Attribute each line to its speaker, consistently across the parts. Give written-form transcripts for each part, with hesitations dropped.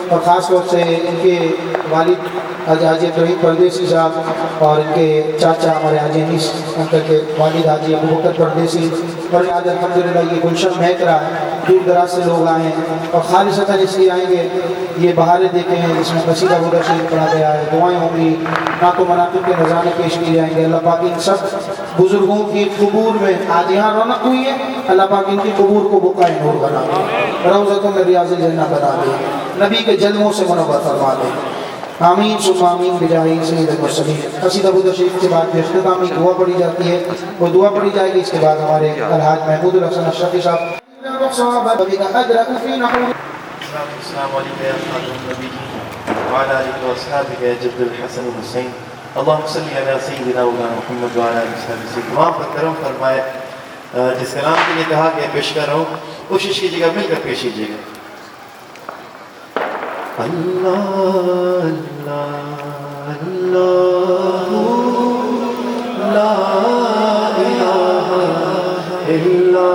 Speaker 1: اور خاص طور سے ان کے والد حاجی توحید پردیسی صاحب اور ان کے چاچا ہمارے حاجی انیس انکل کے والد حاجی ابو بکر پردیسی، اور آج الحمدللہ یہ گلشن مہک رہا ہے، دور دراز سے لوگ آئے ہیں اور خالصتاً اس لیے آئیں گے یہ بہاریں دیکھے ہیں جس میں قصیدہ بدر شریف پڑھا گیا ہے، دعائیں ہوں گی، نعت و مناقب کے نذرانے پیش کیے جائیں گے۔ اللہ پاک ان سب بزرگوں کی قبور میں آج یہاں رونق ہوئی ہے، اللہ پاک ان کی قبور کو بقائے نور بنا دے، روضتوں میں ریاض الجنہ بنا دے، نبی کے جلووں سے منور فرما دے، آمین ثم آمین بجاہ سید المرسلین۔ قصیدہ بدر شریف کے بعد اختتامی دعا پڑھی جاتی ہے، وہ دعا پڑھی جائے گی، اس کے بعد ہمارے الحاج محمود الحسن اشرفی صاحب
Speaker 2: السلام علیکم یا خاتم النبیین وعلی آلہ واصحابہ یا جد الحسن والحسین، اللہم صلی علی سیدنا محمد وعلی آلہ وصحبہ۔ وہاں پر کرم فرمائے، جس کلام کے لیے کہا گیا پیش کر رہا ہوں، کوشش کیجیے گا مل کر پیش کیجیے گا۔ اللہ اللہ اللہ لا الہ الا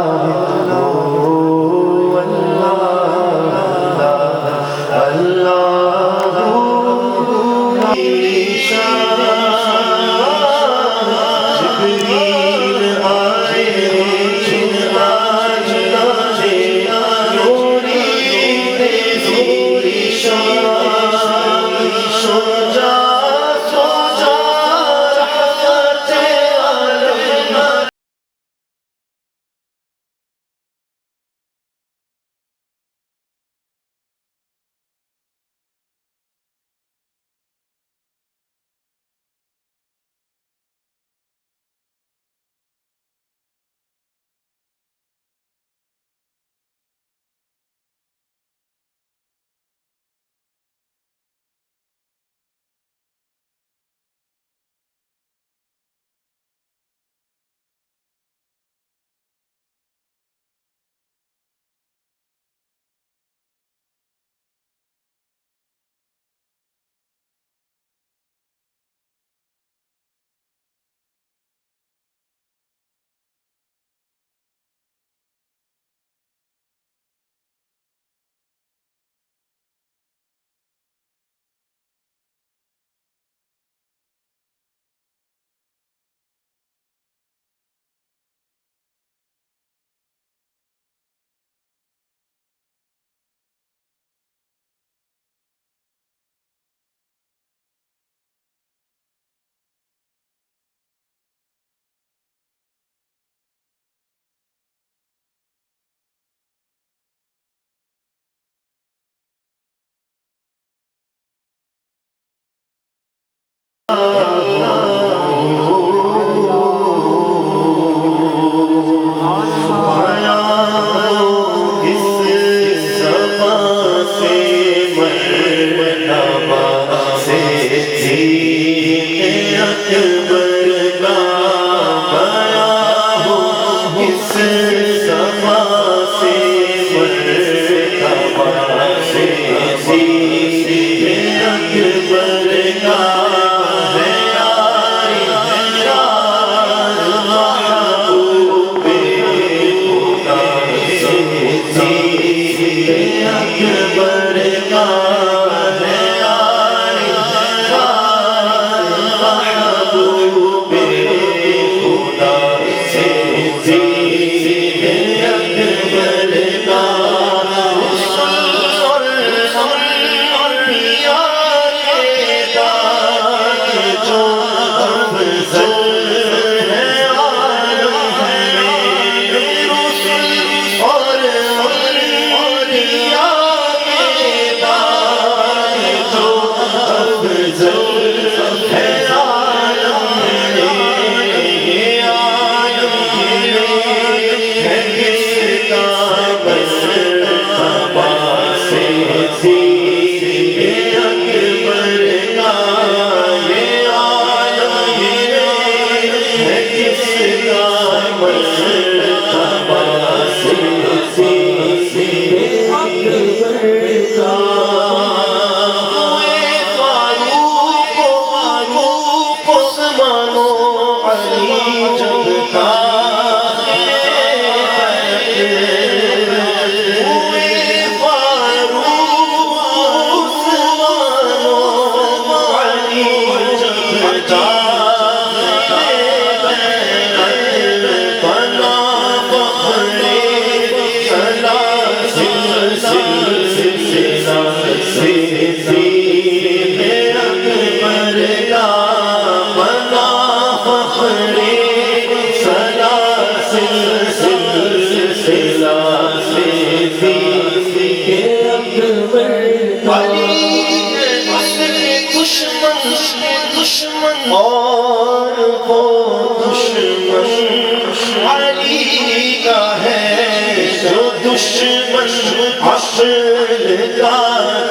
Speaker 2: وہ دشمن علی کا ہے جو دشمن عقل کا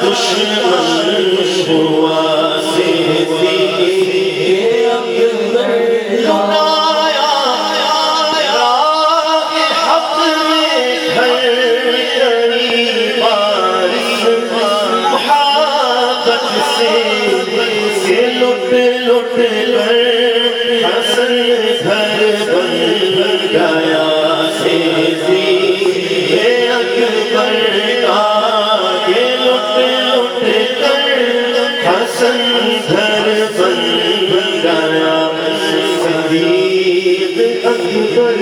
Speaker 2: دشمن ہوا لٹ کر حسن گھر بن گیا سیدی اکبر آگے لٹ کر حسن گھر بن گیا صدیق اکبر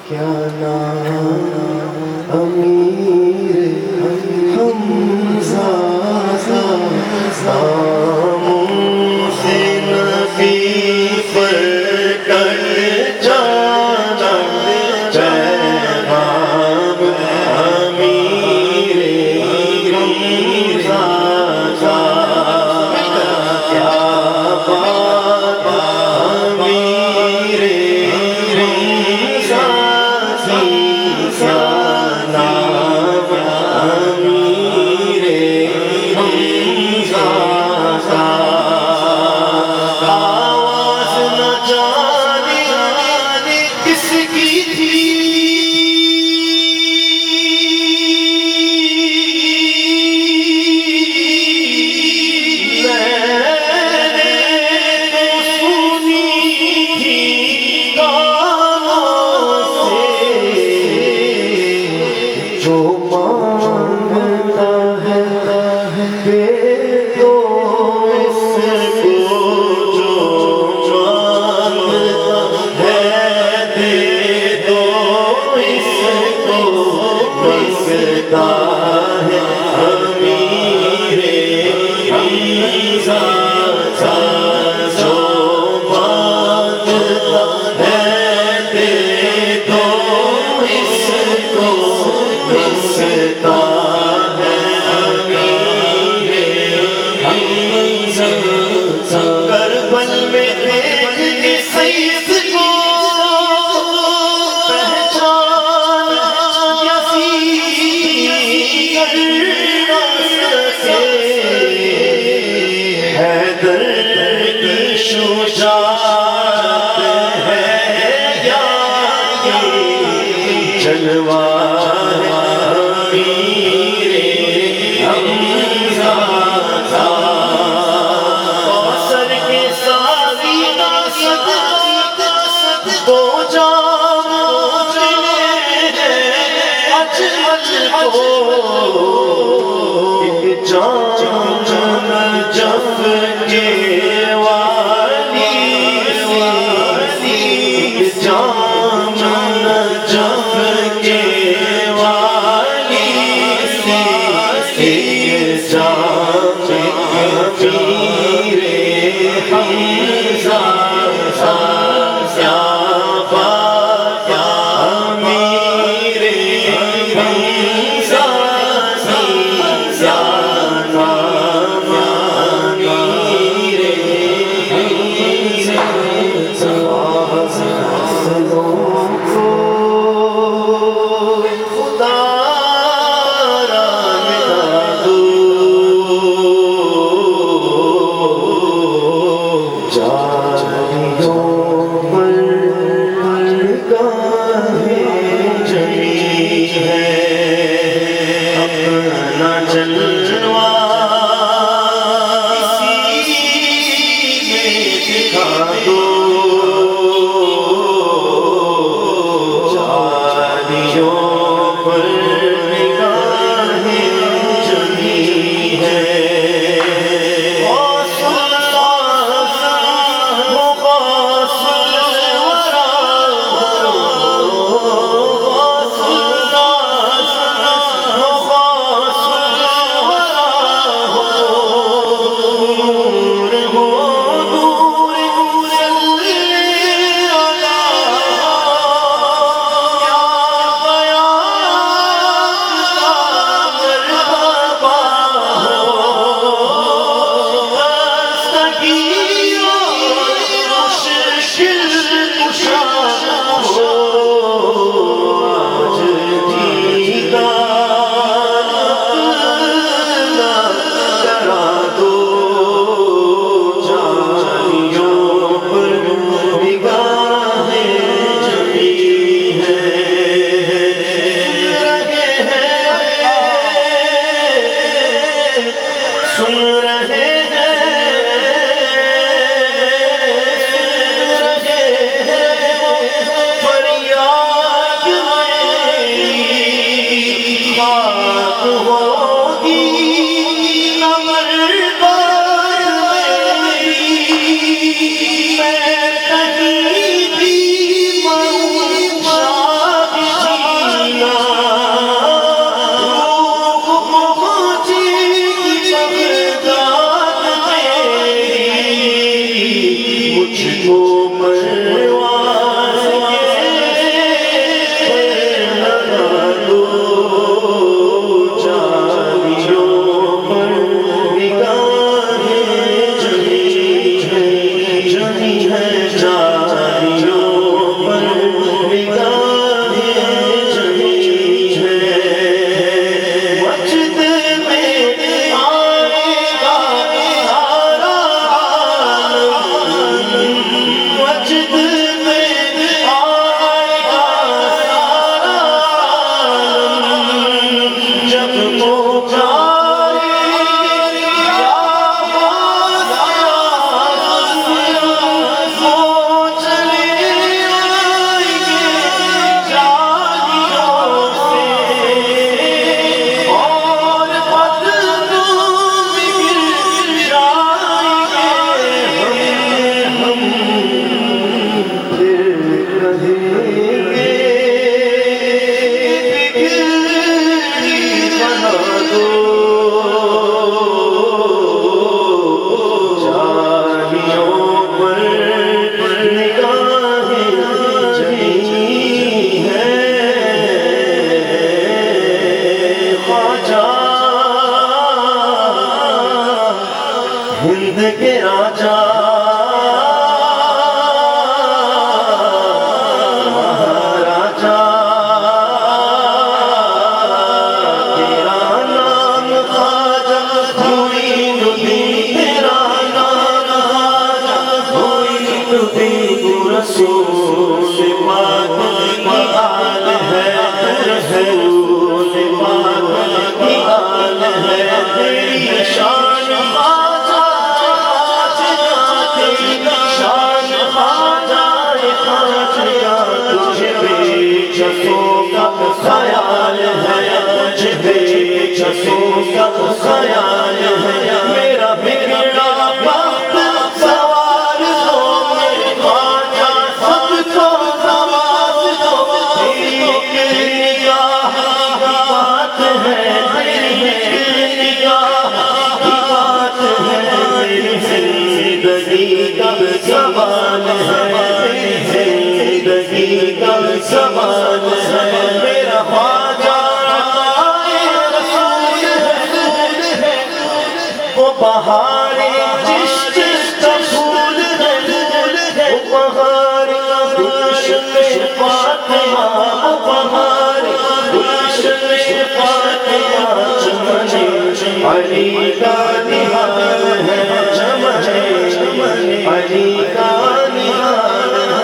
Speaker 2: کیا نام امیر حمزہ ناموں سے نبی پر کٹ جانا پیغام امیر حمزہ کیا بات امیر ہند کے راجا مہاراجا تیرا نام خواجہ معین الدین تیرا نام خواجہ معین الدین رسول پاک کی آل ہے رسول پاک کی آل ہے تیری شان خواجہ تیری شان خواجہ خواجہ تجھے بے چسوں کا خیال ہے تجھے بے چسوں کا خیال ہے میرا بگڑا وقت سوار ہو میرے خواجہ سب کو نواز دو تیری نگاہ کی بات ہے تیری نگاہ کی بات ہے میری زندگی کا سوال ہے میری زندگی کا سوال ہے میرا خواجہ رسول ہے وہ بہار جشت کا پھول ہے وہ بہار گلشن فاطمہ وہ بہار گلشن فاطمہ چمنے علی کا نہال ہے چمنے علی کا نہال ہے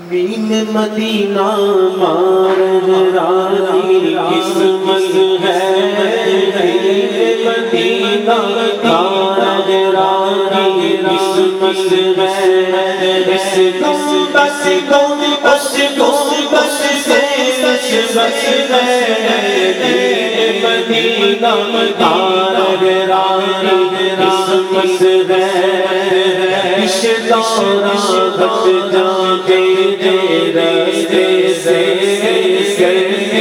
Speaker 3: بین مدینہ مارانی قسمت ہے بین مدینہ مارانی قسمت ہے اس گنبد کو اس گنبد سے نسبت ہے بین مدینہ مارانی قسمت ہے اشتارا بت جاتے راستے سے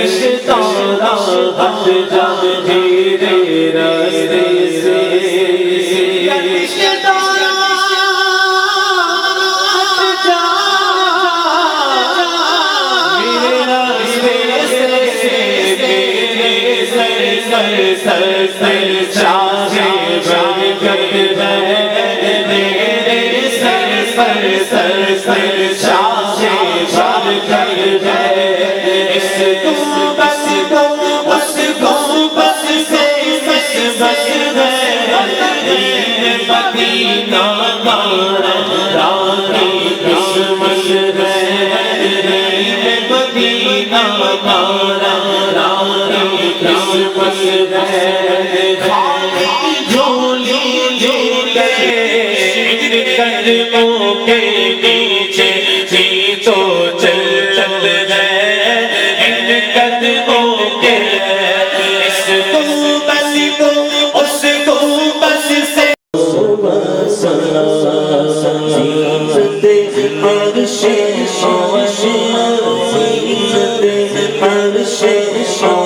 Speaker 3: اشتارا بت جاتے راستے سے اشتارا بت جاتے راستے سے سر چاہے برکت ہے سر چاہے برکت ہے اس گنبد کو اس گنبد سے نسبت ہے مدینہ مارانی قسمت ہے مدینہ مارانی قسمت ہے جھولی جھولے قدموں کے پیچھے بھی تو چل ہے ان قدموں کے اس گنبد کو اس گنبد سے زینت عرش عرش زینت عرش عرش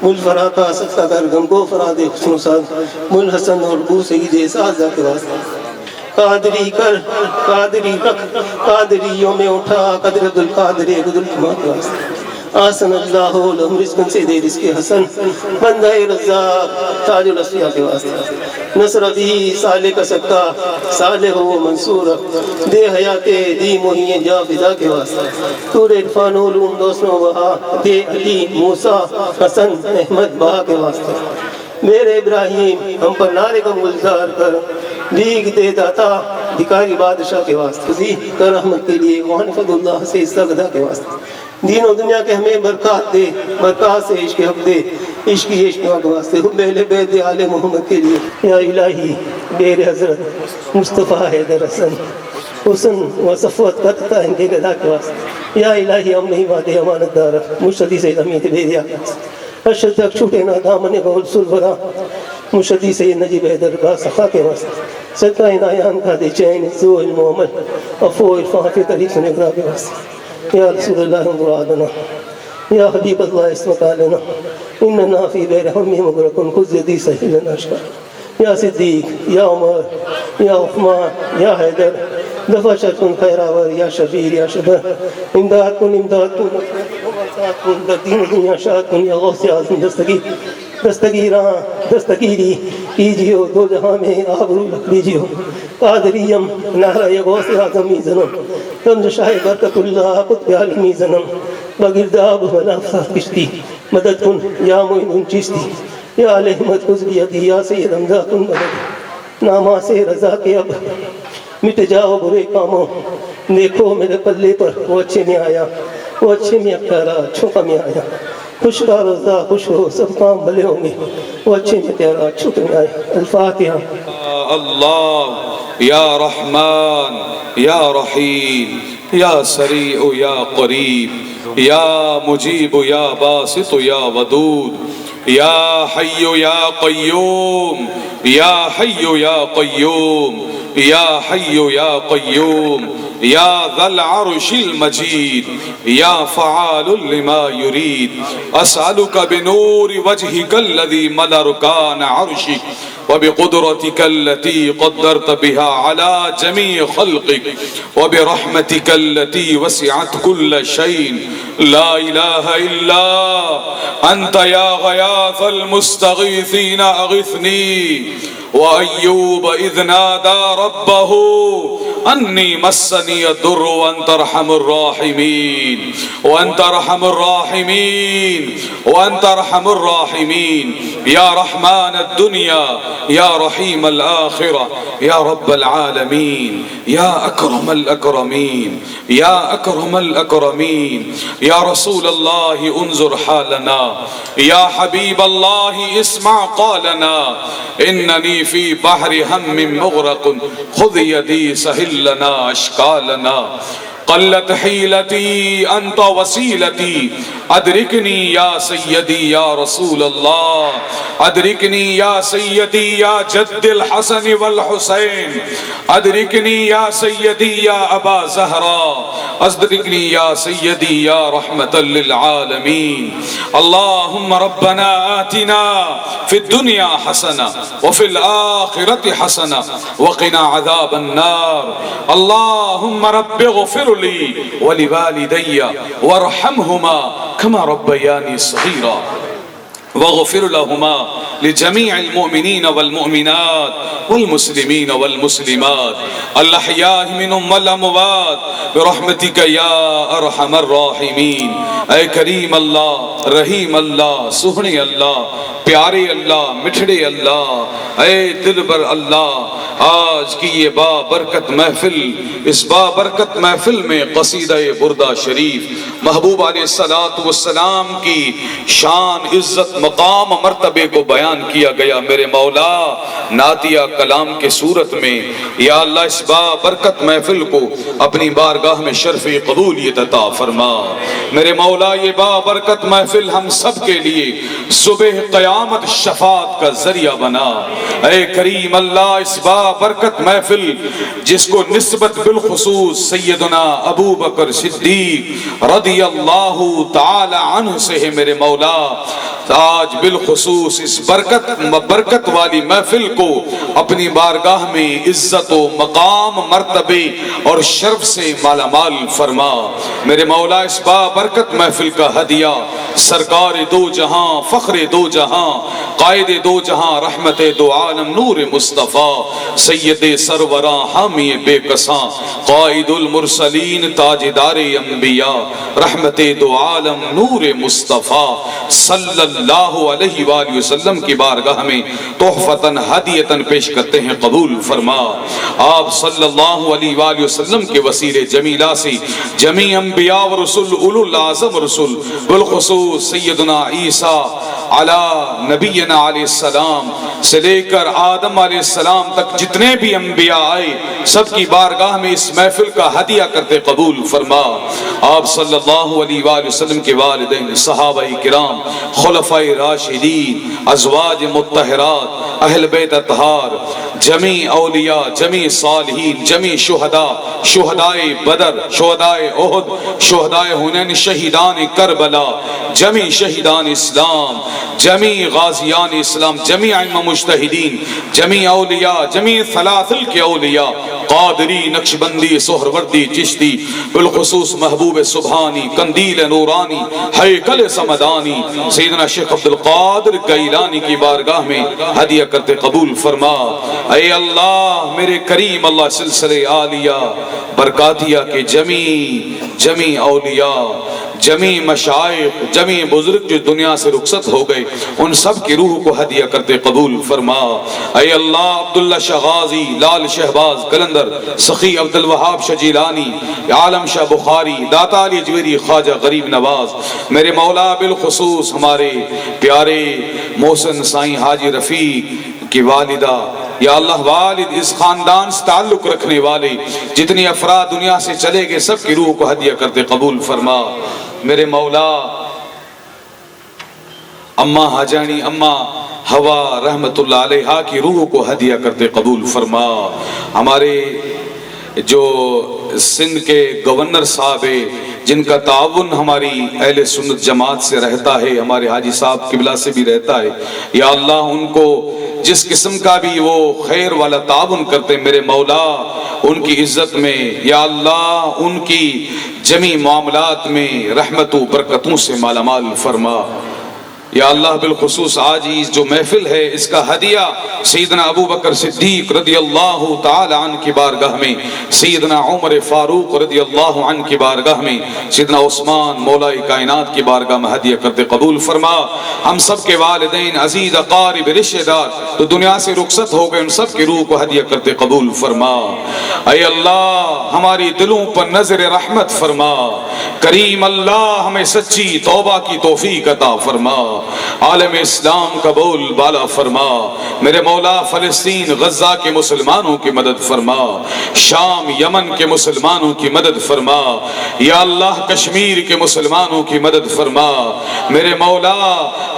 Speaker 4: مل فراتا سکتا کر غم کو فراد حسن ساد مل حسن اور بو سید سازا کے واسطے قادری کر قادری رکھ قادریوں میں اٹھا قدر عبدالقادر عبدالکما کے واسطے آسن اللہ لہم رزقن سے دے رزق حسن بندہ رزاق تاج الاسفیاء کے واسطے نصر بھی صالح کا سکتا صالح و منصور دے حیات دی محیین جا فضا کے واسطے تور عرفان علوم دوسروں وہاں دے علی موسیٰ حسن احمد بہا کے واسطے میرے ابراہیم ہم پر نعرے کا گلزار کر بھیگ دے داتا بھکاری بادشاہ کے واسطے دی کر رحمت کے لیے وحنفد اللہ سے استغدا کے واسطے دین و دنیا کے ہمیں برکات دے برکات سے عشق حق دے عشق کے واسطے حب اہل بیت آل محمد کے لیے یا الہی بیر حضرت مصطفیٰ حیدر حسن و صفوت کرتا ان کے گدا کے واسطے یا الہی ہم نہیں وعدے امانت دار مشتدی سے امید بیدیا کے واسطے ارشد تک چھوٹے نا دامن گول سلورا مشتدی سے نجیب حیدر کا صفا کے واسطے صدقہ عنایان کا دے چین زو علم و عمل افو عرفان فی طریق سنگرہ کے واسطے یا رسول اللہ مرادنا یا حبیب اللہ اسمت آلنا اننا فی بیر حمی مبرکن خود یدی سہیلنا اشکر یا صدیق یا عمر یا عثمان یا حیدر دفع شرکن خیراور یا شبیر یا شبر امداد کن در دین دنیا شاد کن یا غوث عظم دستگیری کیجیو دو جہاں میں آبرو رکھ لیجیو قادریم نعرہ غوث عظمی زنم رمز شاہ برکت اللہ قطب عالمی زنم بگرداب منافسات کشتی مدد کن یا معین چیستی یا احمد خزبی عدی یا سید حمزہ کن مدد نامہ سے رضا کے اب مٹ جاؤ برے کاموں دیکھو میرے پلے پر وہ اچھے میں آیا وہ اچھے میں اکھارا چھوکا میں آیا خوش کا روزہ خوش ہو سب کام بھلے ہوں گے وہ اچھے میں تیارا چھوکے میں آیا الفاتحہ
Speaker 5: اللہ یا رحمان یا رحیم یا سریع یا قریب یا مجیب یا باسط یا ودود یا حی یا قیوم یا حی یا قیوم یا حی یا قیوم یا ذا العرش المجید یا فعال لما يريد اسألك بنور وجهك الذي ملا ركان عرشك وبقدرتك التي قدرت بها على جميع خلقك وبرحمتك التي وسعت كل شيء لا إله إلا أنت يا غياث المستغيثين أغثني وأيوب إذ نادى ربه أني مسني الضر وأنت أرحم الراحمين وأنت أرحم الراحمين وأنت أرحم الراحمين يا رحمن الدنيا يا رحيم الآخرة يا رب العالمين يا أكرم الأكرمين يا أكرم الأكرمين يا رسول الله انظر حالنا يا حبيب الله اسمع قالنا إنني في بحر هم مغرق خذ يدي سهل لنا أشكالنا قلت حيلتي أنت وسيلتي أدركني يا سيدي يا رسول الله أدركني يا سيدي يا جد الحسن والحسين أدركني يا سيدي يا أبا زهراء أدركني يا سيدي يا رحمة للعالمين اللهم ربنا آتنا في الدنيا حسنة وفي الآخرة حسنة وقنا عذاب النار اللهم رب اغفر لي ولوالدي وارحمهما كما ربياني صغيرا واغفر لهما لجميع المؤمنين والمؤمنات والمسلمين والمسلمات الأحياء منهم والأموات برحمتك يا أرحم الراحمين اے کریم اللہ رحیم اللہ سہنے اللہ پیارے اللہ مٹھڑے اللہ اے دلبر اللہ آج کی یہ بابرکت محفل اس بابرکت محفل میں قصیدہ بردہ شریف محبوب علیہ السلام کی شان عزت مقام مرتبے کو بیان کیا گیا میرے مولا نعتیہ کلام کے صورت میں یا اللہ اس برکت محفل کو اپنی بارگاہ میں شرف قبولیت عطا فرما۔ میرے مولا یہ برکت محفل ہم سب کے لیے صبح قیامت شفاعت کا ذریعہ بنا۔ اے کریم اللہ اس برکت محفل جس کو نسبت بالخصوص سیدنا ابو بکر صدیق رضی اللہ تعالی عنہ سے ہے میرے مولا، آج بالخصوص اس برکت والی محفل کو اپنی بارگاہ میں عزت و مقام مرتبے اور شرف سے مالا مال فرما۔ میرے مولا اس برکت محفل کا ہدیہ سرکار دو جہاں، فخر دو جہاں، قائد دو جہاں، رحمت دو عالم، نور مصطفیٰ، سید سروراں، حامی بے کساں، قائد المرسلین، تاجدار انبیاء، رحمت دو عالم، نور مصطفیٰ صلی اللہ علیہ وآلہ وسلم کی بارگاہ میں تحفتاً ہدیتاً پیش کرتے ہیں، قبول فرما۔ آپ صلی اللہ علیہ وآلہ وسلم کے وسیلے جمیلہ سے جمیع انبیاء و رسول، اولو العظم رسول، بالخصوص سیدنا عیسیٰ علی نبینا علیہ السلام سے لے کر آدم علیہ السلام تک جتنے بھی انبیاء آئے سب کی بارگاہ میں اس محفل کا ہدیہ کرتے قبول فرما۔ آپ صلی اللہ علیہ وآلہ وسلم کے والدین، صحابہ کرام، خلفائے راشدین، ازواج مطہرات، اہل بیت اطہار، جمیع اولیاء، جمیع صالحین، جمیع شہداء، شہدائے بدر، شہدائے احد، شہدائے حنین، شہیدان کربلا، جمیع شہیدان اسلام، جمیع غازیان اسلام، جمیع ائمہ مجتہدین، جمیع اولیاء، جمیع ثلاثل کے اولیاء، قادری، نقشبندی، سہروردی، چشتی، بالخصوص محبوب سبحانی، قندیل نورانی، ہیکل سمدانی، سیدنا شیخ عبدالقادر گیلانی کی بارگاہ میں ہدیہ کرتے قبول فرما۔ اے اللہ میرے کریم اللہ سلسلے عالیہ برکاتیہ کے جمیع اولیاء، جمیع مشائخ، جمیع بزرگ جو دنیا سے رخصت ہو گئے ان سب کی روح کو ہدیہ کرتے قبول فرما۔ اے اللہ عبداللہ شاہ غازی، لال شہباز قلندر، سخی عبدالوہاب شجیلانی، عالم شاہ بخاری، داتا علی اجویری، خواجہ غریب نواز، میرے مولا بالخصوص ہمارے پیارے محسن سائیں حاجی رفیق کی والدہ، یا اللہ والد اس خاندان سے تعلق رکھنے والے جتنی افراد دنیا سے چلے گئے سب کی روح کو ہدیہ کرتے قبول فرما۔ میرے مولا اماں حاجانی، اماں ہوا رحمت اللہ علیہا کی روح کو ہدیہ کرتے قبول فرما۔ ہمارے جو سندھ کے گورنر صاحب ہیں جن کا تعاون ہماری اہل سنت جماعت سے رہتا ہے، ہمارے حاجی صاحب قبلہ سے بھی رہتا ہے، یا اللہ ان کو جس قسم کا بھی وہ خیر والا تعاون کرتے میرے مولا ان کی عزت میں، یا اللہ ان کی جمیع معاملات میں رحمت و برکتوں سے مالا مال فرما۔ یا اللہ بالخصوص آج جو محفل ہے اس کا ہدیہ سیدنا ابو بکر صدیق رضی اللہ تعالی عنہ کی بارگاہ میں، سیدنا عمر فاروق رضی اللہ عنہ کی بارگاہ میں، سیدنا عثمان مولا کائنات کی بارگاہ میں ہدیہ کرتے قبول فرما۔ ہم سب کے والدین، عزیز اقارب، رشتہ دار تو دنیا سے رخصت ہو گئے ان سب کی روح کو ہدیہ کرتے قبول فرما۔ اے اللہ ہماری دلوں پر نظر رحمت فرما، کریم اللہ ہمیں سچی توبہ کی توفیق عطا فرما، عالم اسلام کا بول بالا فرما۔ میرے مولا فلسطین غزہ کے مسلمانوں کی مدد فرما، شام یمن کے مسلمانوں کی مدد فرما، یا اللہ کشمیر کے مسلمانوں کی مدد فرما۔ میرے مولا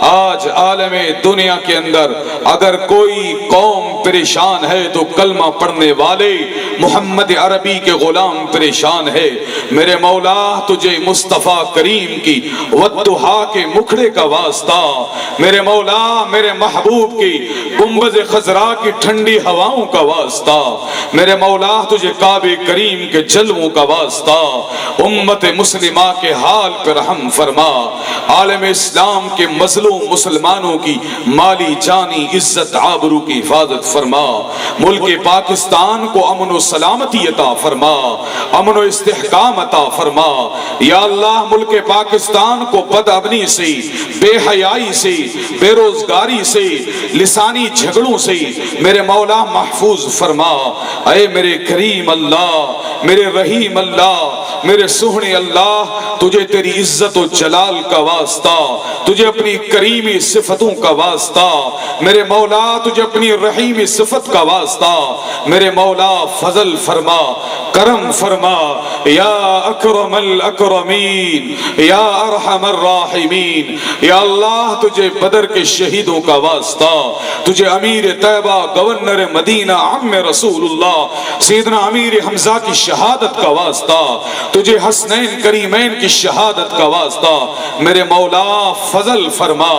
Speaker 5: آج عالم دنیا کے اندر اگر کوئی قوم پریشان ہے تو کلمہ پڑھنے والے محمد عربی کے غلام پریشان ہے۔ میرے مولا تجھے مصطفیٰ کریم کی والضحیٰ کے مکھڑے کا واسطہ، میرے مولا میرے محبوب کی گنبد خضراء کی ٹھنڈی ہواؤں کا واسطہ، میرے مولا تجھے کعبہ کریم کے جلووں کا واسطہ، امت مسلمہ کے حال پر رحم فرما، عالم اسلام کے مظلوم مسلمانوں کی مالی جانی عزت آبرو کی حفاظت فرما، ملک پاکستان کو امن و سلامتی عطا فرما، امن و استحکام عطا فرما، یا اللہ ملک پاکستان کو بدامنی سے، بے حیائی سے، بے روزگاری سے، لسانی جھگڑوں سے میرے مولا محفوظ فرما۔ اے میرے کریم اللہ، میرے رحیم اللہ، میرے سہنے اللہ، تجھے تیری عزت و جلال کا واسطہ، تجھے اپنی کریمی صفتوں کا واسطہ، میرے مولا تجھے اپنی رحیمی صفت کا واسطہ میرے مولا فضل فرما، کرم فرما، یا اکرم الاکرمین، یا ارحم الراحمین۔ یا اللہ تجھے بدر کے شہیدوں کا واسطہ، تجھے امیر طیبہ گورنر مدینہ عم رسول اللہ سیدنا امیر حمزہ کی شہادت کا واسطہ، تجھے حسنین کریمین کی شہادت کا واسطہ میرے مولا فضل فرما۔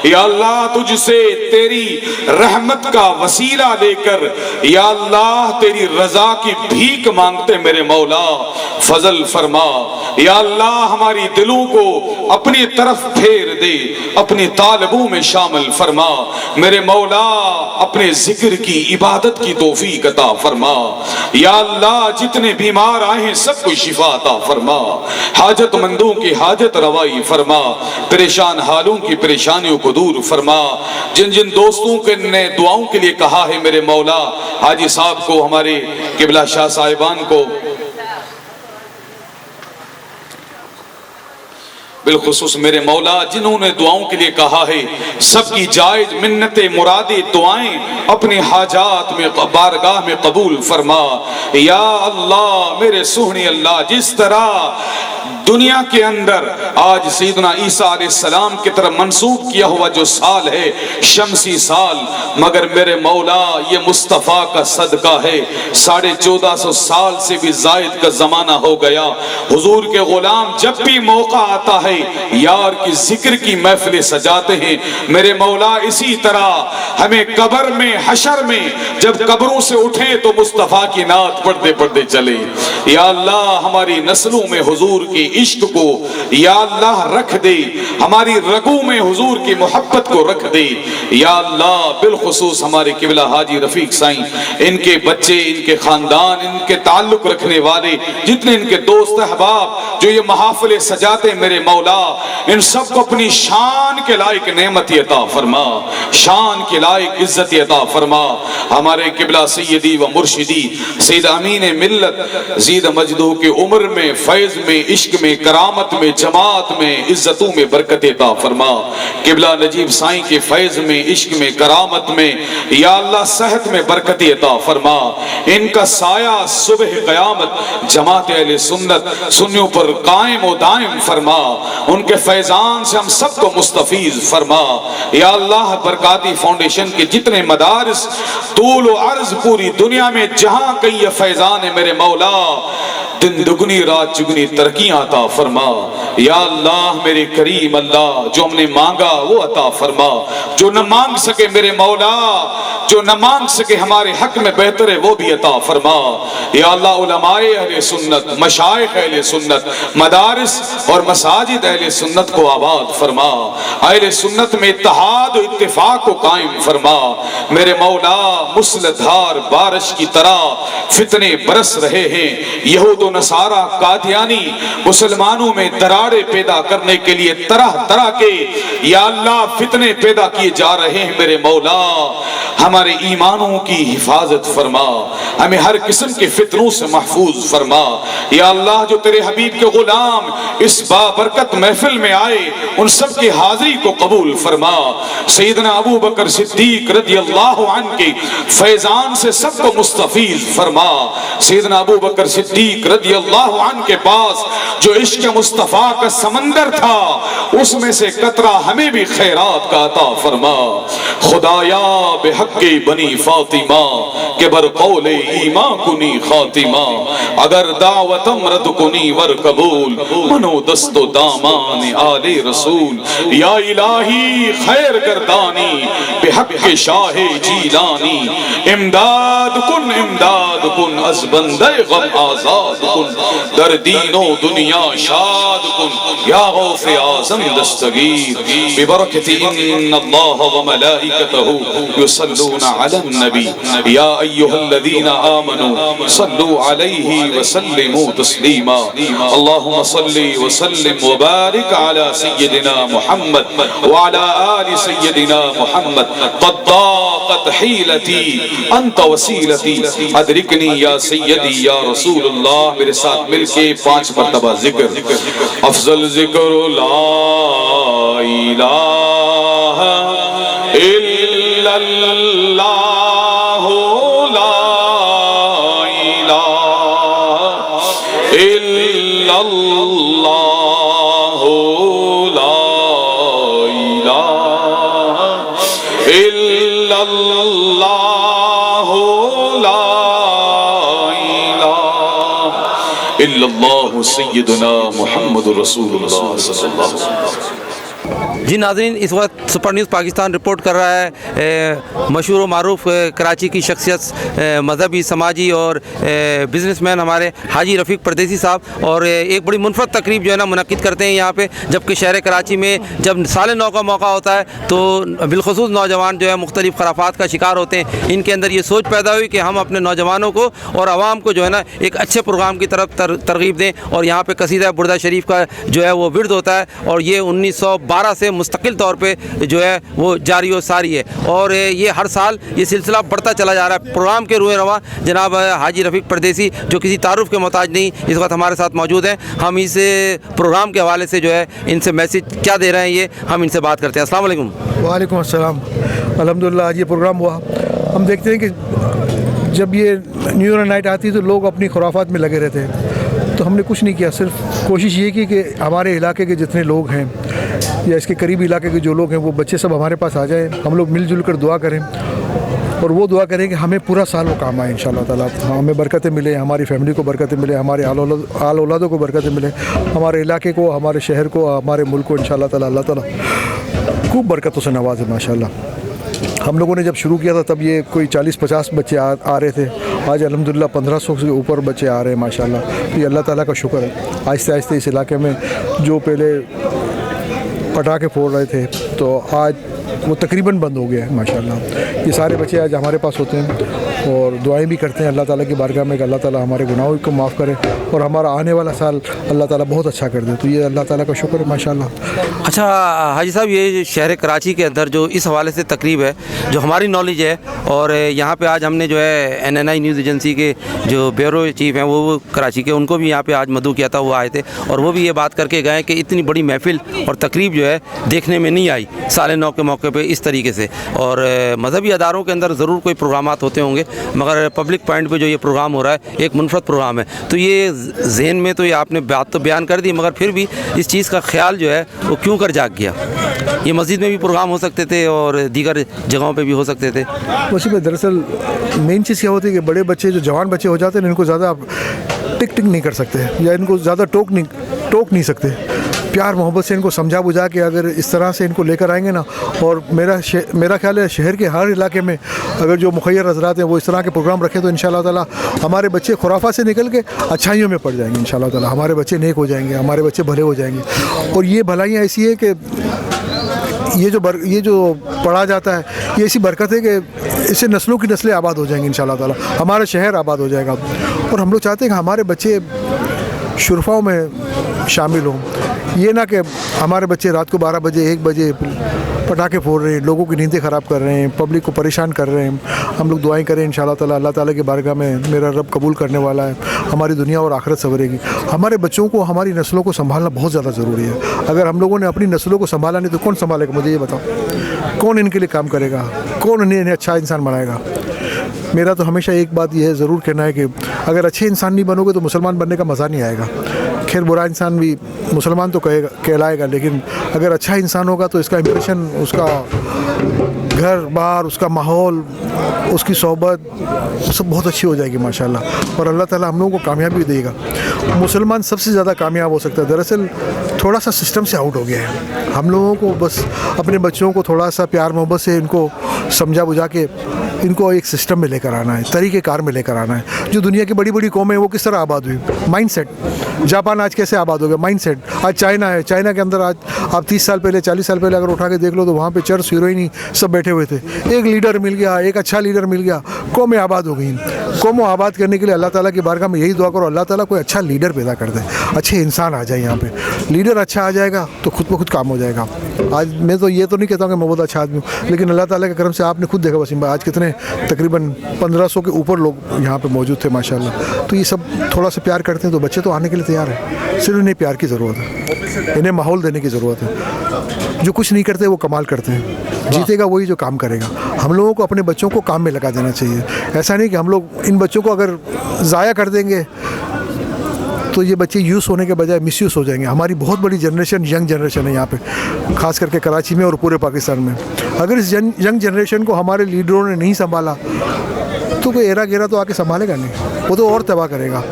Speaker 5: یا اللہ تجھ سے تیری رحمت کا وسیلہ لے کر یا اللہ تیری رضا کی بھیک مانگتے میرے مولا فضل فرما۔ یا اللہ ہماری دلوں کو اپنی طرف پھیر دے، اپنی طالبوں میں شامل فرما میرے مولا، اپنے ذکر کی عبادت کی توفیق عطا فرما۔ یا اللہ جتنے بیمار آئے ہیں سب کو شفا عطا فرما، حاجت مندوں کی حاجت روائی فرما، پریشان حالوں کی پریشانیوں کو دور فرما۔ جن جن دوستوں کے نے دعاؤں کے لیے کہا ہے میرے مولا، حاجی صاحب کو، ہمارے قبلہ شاہ صاحبان کو بالخصوص میرے مولا، جنہوں نے دعاؤں کے لیے کہا ہے سب کی جائز منتیں مرادیں دعائیں اپنے حاجات میں بارگاہ میں قبول فرما۔ یا اللہ میرے سہنی اللہ، جس طرح دنیا کے اندر آج سیدنا عیسیٰ علیہ السلام کی طرف منسوب کیا ہوا جو سال ہے شمسی سال، مگر میرے مولا یہ مصطفیٰ کا صدقہ ہے، 1450 سال سے بھی زائد کا زمانہ ہو گیا۔ حضور کے غلام جب بھی موقع آتا ہے یار کی ذکر کی محفلیں سجاتے ہیں میرے مولا، اسی طرح ہمیں قبر میں حشر میں جب قبروں سے اٹھیں تو مصطفیٰ کی نعت پڑھتے پڑھتے چلے۔ یا اللہ ہماری نسلوں میں حضور کی عشق کو یا اللہ رکھ دے، ہماری رگوں میں حضور کی محبت کو رکھ دے۔ یا اللہ بالخصوص ہمارے قبلہ حاجی رفیق سائیں، ان کے بچے، ان کے خاندان، ان کے تعلق رکھنے والے جتنے ان کے دوست احباب جو یہ محافلیں سجاتے میرے مولا، ان سب کو اپنی شان کے لائق نعمت عطا فرما، شان کے لائق عزت عطا فرما۔ ہمارے قبلہ سیدی و مرشدی سید امین ملت زید مجدہ کے عمر میں، فیض میں، عشق میں، کرامت میں، جماعت میں، عزتوں میں برکت عطا فرما۔ قبلہ نجیب سائیں کے فیض میں، عشق میں، کرامت میں یا اللہ صحت میں برکت عطا فرما۔ ان کا سایہ صبح قیامت جماعت اہل سنت سنیوں پر قائم و دائم فرما، ان کے فیضان سے ہم سب کو مستفیض فرما۔ یا اللہ برکاتی فاؤنڈیشن کے جتنے مدارس طول و عرض پوری دنیا میں جہاں کئی یہ فیضان ہے میرے مولا، دن دگنی رات چگنی ترقیاں عطا فرما۔ یا اللہ میرے کریم اللہ، جو ہم نے مانگا وہ عطا فرما، جو نہ مانگ سکے میرے مولا، جو نہ مانگ سکے ہمارے حق میں بہتر ہے وہ بھی عطا فرما۔ یا اللہ علماء اہل سنت، مشائخ اہل سنت، مدارس اور مساجد اہل سنت کو آباد فرما، اہل سنت میں اتحاد و اتفاق کو قائم فرما میرے مولا۔ مسلدھار بارش کی طرح فتنے برس رہے ہیں، یہود و نصارہ قادیانی مسلمانوں میں دراڑے پیدا کرنے کے لیے طرح طرح کے یا اللہ فتنے پیدا کیے جا رہے ہیں میرے مولا، ہمارے ایمانوں کی حفاظت فرما، ہمیں ہر قسم کے فتنوں سے محفوظ فرما۔ یا اللہ جو تیرے حبیب کے غلام اس بابرکت محفل میں آئے ان سب کی حاضری کو قبول فرما۔ سیدنا ابو بکر صدیق رضی اللہ عنہ کے فیضان سے سب کو مستفیض فرما۔ سیدنا ابو بکر صدیق رضی اللہ عنہ کے پاس جو عشق مصطفیٰ کا سمندر تھا اس میں سے قطرہ ہمیں بھی خیرات کا عطا فرما۔ خدایا بحق بنی فاطمہ کہ بر قول ایمان کنی خاتمہ، اگر دعوتم رد کنی ور قبول منو دست و دامان آل رسول۔ یا الہی خیر گردانی بحق شاہ جیلانی، امداد کن از بندے غم آزاد کن، در دین و دنیا شاد کن یا غوث اعظم دستگیر، ببرکت ان اللہ و ملائکتہ یصلون علی النبی یا ایہا الذین آمنوا صلوا علیہ وسلموا تسلیما۔ اللہم صلی وسلم وبارک علی سیدنا محمد وعلی آل سیدنا محمد۔ قد ضاقت حیلتی انت وسیلتی ادرکنی یا سیدی یا رسول اللہ۔ میرے ساتھ مل کے 5 مرتبہ ذکر۔ افضل ذکر لا الہ الا اللہ सय्यदुना मुहम्मद रसूलुल्लाह सल्लल्लाहु अलैहि वसल्लम।
Speaker 6: जी नाज़रीन, इस वक्त सुपर न्यूज़ पाकिस्तान रिपोर्ट कर रहा है मशहूर व मारूफ कराची की शख्सियत मजहबी समाजी और बिज़नेसमैन हमारे हाजी रफ़ीक परदेसी साहब, और एक बड़ी मुनफरद तकरीब जो है ना मुनक़िद करते हैं यहाँ पे, जबकि शहर कराची में जब साल नौ का मौका होता है तो बिलखुसूस नौजवान जो है मुख्तलिफ़ खराफात का शिकार होते हैं। इनके अंदर ये सोच पैदा हुई कि हम अपने नौजवानों को और आवाम को जो है ना एक अच्छे प्रोग्राम की तरफ तरगीब दें, और यहाँ पर कसीदा बुर्दा शरीफ का जो है वो विर्द होता है, और ये 1912 से मुस्तकिल तौर पे जो है वो जारी व सारी है, और ये हर साल ये सिलसिला बढ़ता चला जा रहा है। प्रोग्राम के रूए रवा जनाब हाजी रफ़ीक परदेसी जो किसी तारुफ के मोहताज नहीं इस वक्त हमारे साथ मौजूद हैं। हम इस प्रोग्राम के हवाले से जो है इनसे मैसेज क्या दे रहे हैं ये हम इनसे बात करते हैं। अस्सलाम वालेकुम।
Speaker 7: वालेकुम अस्सलाम। अल्हम्दुलिल्लाह आज ये प्रोग्राम हुआ। हम देखते हैं कि जब ये न्यू ईयर नाइट आती है तो लोग अपनी खुराफात में लगे रहते हैं, तो हमने कुछ नहीं किया, सिर्फ कोशिश ये की कि हमारे इलाके के जितने लोग हैं या इसके करीबी इलाके के जो लोग हैं वो बच्चे सब हमारे पास आ जाएं, हम लोग मिलजुल कर दुआ करें और वो दुआ करें कि हमें पूरा साल वो काम आए इंशाअल्लाह ताला। हमें बरकतें मिले, हमारी फैमिली को बरकतें मिले, हमारे आल औलादों को बरकतें मिले, हमारे इलाके को, हमारे शहर को, हमारे मुल्क को इंशाअल्लाह ताला अल्लाह ताला खूब बरकतों से नवाजे माशाअल्लाह। हम लोगों ने जब शुरू किया था तब ये कोई 40-50 बच्चे आ रहे थे, आज अल्हम्दुलिल्लाह 1500 से ऊपर बच्चे आ रहे हैं माशाअल्लाह। तो ये अल्लाह ताला का शुक्र है। आहिस्ते आहिस्ते इस इलाके में जो पहले पटाखे फोड़ रहे थे तो आज वो तकरीबन बंद हो गया है माशाअल्लाह। ये सारे बच्चे आज हमारे पास होते हैं और दुआएं भी करते हैं अल्लाह ताला की बारगाह में कि अल्लाह ताला हमारे गुनाहों को माफ़ करे और हमारा आने वाला साल अल्लाह ताला बहुत अच्छा कर दे। तो ये अल्लाह ताला का शुक्र है माशाअल्लाह।
Speaker 6: अच्छा हाजी साहब, ये शहर कराची के अंदर जो इस हवाले से तकरीब है जो हमारी नॉलेज है, और यहाँ पे आज हमने जो है NNI न्यूज़ एजेंसी के जो ब्यूरो चीफ हैं वो कराची के, उनको भी यहाँ पे आज मदऊ किया था, वो आए थे और वो भी ये बात करके गए कि इतनी बड़ी महफिल और तकरीब जो है देखने में नहीं आई साल नौ के मौके पे इस तरीके से। और मजहबी अदारों के अंदर ज़रूर कोई प्रोग्रामात होते होंगे, मगर पब्लिक पॉइंट पे जो ये प्रोग्राम हो रहा है एक मुनफरद प्रोग्राम है। तो ये जहन में तो ये आपने बात तो बयान कर दी, मगर फिर भी इस चीज़ का ख्याल जो है वो क्यों कर जाग गया? ये मस्जिद में भी प्रोग्राम हो सकते थे और दीगर जगहों पे भी हो सकते थे।
Speaker 7: उसी में दरअसल मेन चीज़ क्या होती है कि बड़े बच्चे जो जवान बच्चे हो जाते हैं इनको ज़्यादा टिक नहीं कर सकते या इनको ज़्यादा टोक नहीं सकते। प्यार मोहब्बत से इनको समझा बुझा के अगर इस तरह से इनको लेकर आएंगे ना, और मेरा ख्याल है शहर के हर इलाके में अगर जो मुखय्यर हज़रात हैं वो इस तरह के प्रोग्राम रखें तो इंशाअल्लाह ताला हमारे बच्चे खुराफा से निकल के अच्छाइयों में पड़ जाएंगे इंशाअल्लाह ताला। हमारे बच्चे नेक हो जाएंगे, हमारे बच्चे भले हो जाएंगे। और ये भलाइयाँ ऐसी है कि ये जो पढ़ा जाता है ये ऐसी बरकत है कि इससे नस्लों की नस्लें आबाद हो जाएंगी इंशाअल्लाह ताला, हमारा शहर आबाद हो जाएगा। और हम लोग चाहते हैं कि हमारे बच्चे शुरफाओं में शामिल हों, ये ना कि हमारे बच्चे रात को 12 बजे 1 बजे पटाखे फोड़ रहे हैं, लोगों की नींदें ख़राब कर रहे हैं, पब्लिक को परेशान कर रहे हैं। हम लोग दुआएं करें इंशाअल्लाह ताला, अल्लाह ताला की बारगाह में मेरा रब कबूल करने वाला है, हमारी दुनिया और आखिरत संवरेगी। हमारे बच्चों को, हमारी नस्लों को संभालना बहुत ज़्यादा ज़रूरी है। अगर हम लोगों ने अपनी नस्लों को संभाला नहीं तो कौन संभालेगा? मुझे ये बताओ, कौन इनके लिए काम करेगा? कौन इन्हें अच्छा इंसान बनाएगा? मेरा तो हमेशा एक बात यह ज़रूर कहना है कि अगर अच्छे इंसान नहीं बनोगे तो मुसलमान बनने का मज़ा नहीं आएगा। खैर बुरा इंसान भी मुसलमान तो कहलाएगा, लेकिन अगर अच्छा इंसान होगा तो इसका इम्प्रेशन, उसका घर बार, उसका माहौल, उसकी सोहबत सब बहुत अच्छी हो जाएगी माशाल्लाह। और अल्लाह ताला हम लोगों को कामयाबी देगा। मुसलमान सबसे ज़्यादा कामयाब हो सकता है। दरअसल थोड़ा सा सिस्टम से आउट हो गया है। हम लोगों को बस अपने बच्चों को थोड़ा सा प्यार मोहब्बत से इनको समझा बुझा के इनको एक सिस्टम में लेकर आना है, तरीक़ेकार में लेकर आना है। जो दुनिया की बड़ी बड़ी कौमें हैं वो किस तरह आबाद हुई? माइंडसेट। जापान आज कैसे आबाद हो गया? माइंडसेट। आज चाइना है, चाइना के अंदर आज आप 30 साल पहले 40 साल पहले अगर उठा के देख लो तो वहाँ पे चर्च हीरोइनी सब बैठे हुए थे। एक लीडर मिल गया, एक अच्छा लीडर मिल गया, कौमें आबाद हो गई। कौमों आबाद करने के लिए अल्लाह ताला की बारगाह में यही दुआ करो, अल्लाह ताला कोई अच्छा लीडर पैदा कर दे, अच्छे इंसान आ जाए यहाँ पे। लीडर अच्छा आ जाएगा तो खुद ब खुद काम हो जाएगा। आज मैं तो ये तो नहीं कहता हूँ कि मैं बहुत अच्छा आदमी हूँ, लेकिन अल्लाह ताला के करम से आपने खुद देखा वसीम भाई, आज कितने तकरीबन 1500 के ऊपर लोग यहाँ पे मौजूद थे माशाल्लाह। तो ये सब थोड़ा सा प्यार करते हैं तो बच्चे तो आने के लिए तैयार हैं। सिर्फ इन्हें प्यार की ज़रूरत है, इन्हें माहौल देने की ज़रूरत है। जो कुछ नहीं करते वो कमाल करते हैं। जीतेगा वही जो काम करेगा। हम लोगों को अपने बच्चों को काम में लगा देना चाहिए। ऐसा नहीं कि हम लोग इन बच्चों को अगर ज़ाया कर देंगे तो ये बच्चे यूज़ होने के बजाय मिसयूज़ हो जाएंगे। हमारी बहुत बड़ी जनरेशन, यंग जनरेशन है यहाँ पे, ख़ास करके कराची में और पूरे पाकिस्तान में। अगर इस यंग जनरेशन को हमारे लीडरों ने नहीं संभाला तो कोई एरा गेरा तो आके संभालेगा नहीं, वो तो और तबाह करेगा।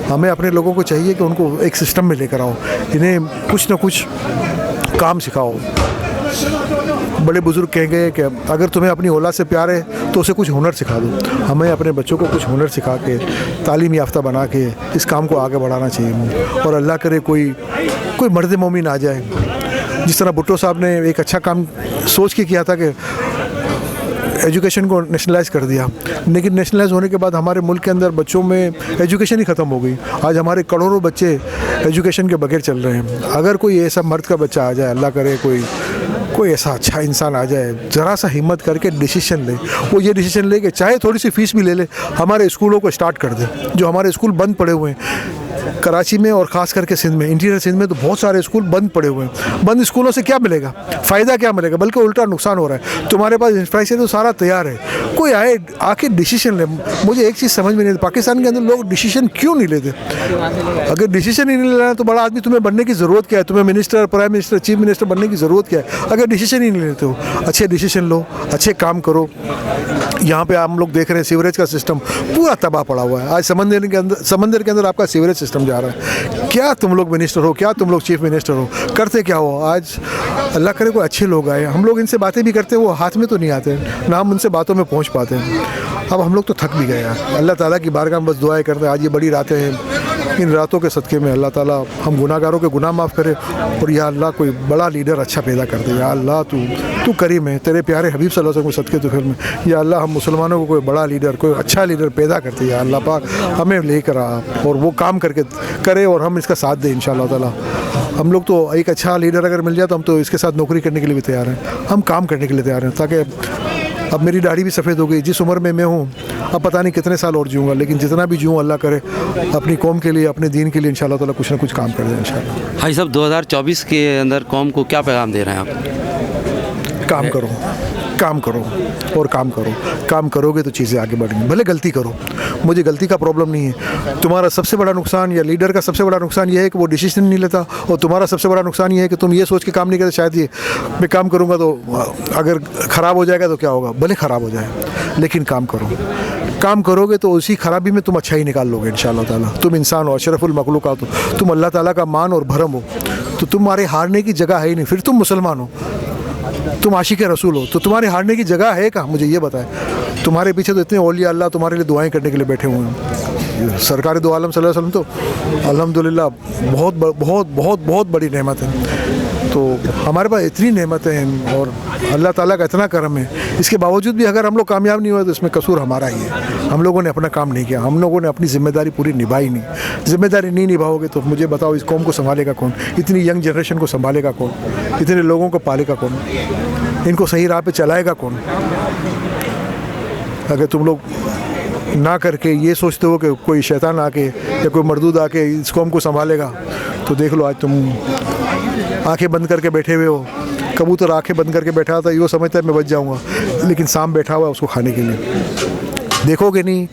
Speaker 7: हमें अपने लोगों को चाहिए कि उनको एक सिस्टम में लेकर आओ, इन्हें कुछ ना कुछ काम सिखाओ। बड़े बुजुर्ग कह गए कि अगर तुम्हें अपनी औलाद से प्यार है तो उसे कुछ हुनर सिखा दो। हमें अपने बच्चों को कुछ हुनर सिखा के, तालीम याफ्ता बना के इस काम को आगे बढ़ाना चाहिए। और अल्लाह करे कोई मर्द मोमिन आ जाए, जिस तरह भुट्टो साहब ने एक अच्छा काम सोच के किया था कि एजुकेशन को नेशनलाइज कर दिया, लेकिन नेशनलाइज होने के बाद हमारे मुल्क के अंदर बच्चों में एजुकेशन ही ख़त्म हो गई। आज हमारे करोड़ों बच्चे एजुकेशन के बगैर चल रहे हैं। अगर कोई ऐसा मर्द का बच्चा आ जाए, अल्लाह करे कोई ऐसा अच्छा इंसान आ जाए, ज़रा सा हिम्मत करके डिसीजन ले, वो ये डिसीजन ले कि चाहे थोड़ी सी फीस भी ले ले, हमारे स्कूलों को स्टार्ट कर दे। जो हमारे स्कूल बंद पड़े हुए हैं कराची में और ख़ास करके सिंध में, इंटीरियर सिंध में तो बहुत सारे स्कूल बंद पड़े हुए हैं। बंद स्कूलों से क्या मिलेगा, फ़ायदा क्या मिलेगा, बल्कि उल्टा नुकसान हो रहा है। तुम्हारे पास इंफ्रास्ट्रक्चर तो सारा तैयार है, कोई आए आके डिसीजन ले। मुझे एक चीज़ समझ में नहीं आती, पाकिस्तान के अंदर लोग डिसीजन क्यों नहीं लेते? अगर डिसीजन ही नहीं लेना तो बड़ा आदमी तुम्हें बनने की ज़रूरत क्या है? तुम्हें minister, prime minister, chief minister बनने की ज़रूरत क्या है अगर डिसीजन ही नहीं लेते हो? अच्छे डिसीजन लो, अच्छे काम करो। यहाँ पे हम लोग देख रहे हैं सीवरेज का सिस्टम पूरा तबाह पड़ा हुआ है। आज समंदर के अंदर आपका सीवरेज सिस्टम जा रहा है। क्या तुम लोग मिनिस्टर हो, क्या तुम लोग चीफ मिनिस्टर हो, करते क्या हो? आज अल्लाह करे कोई अच्छे लोग आए, हम लोग इनसे बातें भी करते हैं, वो हाथ में तो नहीं आते, ना हम उनसे बातों में पहुँच पाते हैं। अब हम लोग तो थक भी गए हैं। अल्लाह ताला की बारगाह में बस दुआएं करते हैं। आज ये बड़ी रातें हैं, इन रातों के सदक़े में अल्लाह ताला हम गुनाहगारों के गुनाह माफ़ करे, और या अल्लाह कोई बड़ा लीडर अच्छा पैदा कर दे। या अल्लाह तू करीम है, तेरे प्यारे हबीब सल्लल्लाहु अलैहि वसल्लम के सदक़े तो फिर में या अल्लाह हम मुसलमानों को कोई बड़ा लीडर, कोई अच्छा लीडर पैदा करते। या अल्लाह पाक हमें लेकर आ और वो काम करके करे और हम इसका साथ दें इंशाअल्लाह ताला। हम लोग तो एक अच्छा लीडर अगर मिल जाए तो हम तो इसके साथ नौकरी करने के लिए भी तैयार हैं, हम काम करने के लिए तैयार हैं। ताकि अब मेरी दाढ़ी भी सफ़ेद हो गई, जिस उम्र में मैं हूँ अब पता नहीं कितने साल और जीऊँगा, लेकिन जितना भी जीऊँ अल्लाह करे अपनी कौम के लिए, अपने दीन के लिए इंशाअल्लाह ताला कुछ ना कुछ काम कर दें इंशाअल्लाह।
Speaker 6: हाजी साहब, 2024 के अंदर कौम को क्या पैगाम दे रहे हैं आप?
Speaker 7: काम करो, काम करो और काम करो। काम करोगे तो चीज़ें आगे बढ़ेंगी। भले गलती करो, मुझे गलती का प्रॉब्लम नहीं है। तुम्हारा सबसे बड़ा नुकसान या लीडर का सबसे बड़ा नुकसान ये है कि वो डिसीजन नहीं लेता, और तुम्हारा सबसे बड़ा नुकसान ये है कि तुम ये सोच के काम नहीं करते शायद ये मैं काम करूँगा तो अगर ख़राब हो जाएगा तो क्या होगा। भले ख़राब हो जाए, लेकिन काम करो। काम करोगे तो उसी खराबी में तुम अच्छा ही निकाल लोगे इंशाअल्लाह ताला। तुम इंसान हो, अशरफुल मखलूक़ात हो, तुम अल्लाह ताला का मान और भरम हो, तो तुम्हारे हारने की जगह है ही नहीं। फिर तुम मुसलमान हो, तुम आशिक रसूल हो, तो तुम्हारे हारने की जगह है कहाँ? मुझे ये बताएं। तुम्हारे पीछे तो इतने औलिया अल्लाह तुम्हारे लिए दुआएं करने के लिए बैठे हुए हैं। सरकार दो आलम सल्लल्लाहु अलैहि वसल्लम तो अल्हम्दुलिल्लाह बहुत बहुत बहुत बहुत बड़ी नेमत है। तो हमारे पास इतनी नेमतें हैं और अल्लाह ताला का इतना करम है, इसके बावजूद भी अगर हम लोग कामयाब नहीं हुए तो इसमें कसूर हमारा ही है। हम लोगों ने अपना काम नहीं किया, हम लोगों ने अपनी ज़िम्मेदारी पूरी निभाई नहीं। ज़िम्मेदारी नहीं निभाओगे तो मुझे बताओ इस कौम को संभालेगा कौन? इतनी यंग जनरेशन को संभालेगा कौन? इतने लोगों को पालेगा कौन? इनको सही राह पे चलाएगा कौन? अगर तुम लोग ना करके ये सोचते हो कि कोई शैतान आके या कोई मर्दूद आके इस कौम को संभालेगा, तो देख लो आज तुम आंखें बंद करके बैठे हुए हो। कबूतर आंखें बंद करके बैठा था, ये समझता है मैं बच जाऊंगा, लेकिन सांप बैठा हुआ है उसको खाने के लिए। देखोगे नहीं,